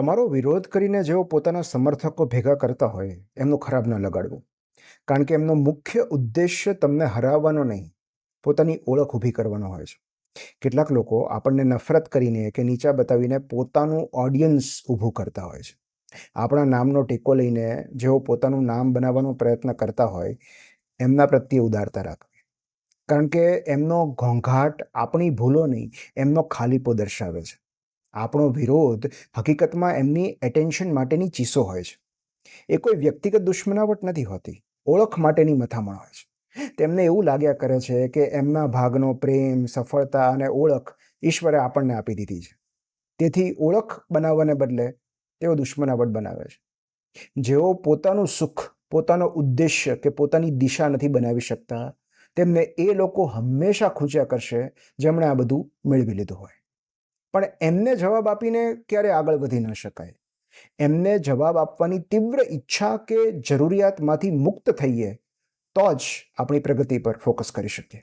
તમારો વિરોધ કરીને જેઓ પોતાના સમર્થકો ભેગા કરતા હોય એમનું ખરાબ ન લગાડવું. કારણ કે એમનો મુખ્ય ઉદ્દેશ્ય તમને હરાવવાનો નહીં, પોતાની ઓળખ ઊભી કરવાનો હોય છે. કેટલાક લોકો આપણને નફરત કરીને કે નીચા બતાવીને પોતાનું ઓડિયન્સ ઊભું કરતા હોય છે. આપણા નામનો ટેકો લઈને જેઓ પોતાનું નામ બનાવવાનો પ્રયત્ન કરતા હોય એમના પ્રત્યે ઉદારતા રાખવી. કારણ કે એમનો ઘોંઘાટ આપણી ભૂલો નહીં, એમનો ખાલીપો દર્શાવે છે. આપણો વિરોધ હકીકતમાં એમની એટેન્શન માટેની ચીસો હોય છે. એ કોઈ વ્યક્તિગત દુશ્મનાવટ નથી હોતી, ઓળખ માટેની મથામણ હોય છે. તેમને એવું લાગ્યા કરે છે કે એમના ભાગનો પ્રેમ, સફળતા અને ઓળખ ઈશ્વરે આપણને આપી દીધી છે. તેથી ઓળખ બનાવવાને બદલે તેઓ દુશ્મનાવટ બનાવે છે. જેઓ પોતાનું સુખ, પોતાનો ઉદ્દેશ્ય કે પોતાની દિશા નથી બનાવી શકતા, તેમને એ લોકો હંમેશા ખૂંચ્યા કરશે જેમણે આ બધું મેળવી લીધું હોય. પણ એમને જવાબ આપીને ક્યારે આગળ વધી ન શકાય. એમને જવાબ આપવાની તીવ્ર ઈચ્છા કે જરૂરિયાતમાંથી મુક્ત થઈએ તો જ આપણી પ્રગતિ પર ફોકસ કરી શકીએ.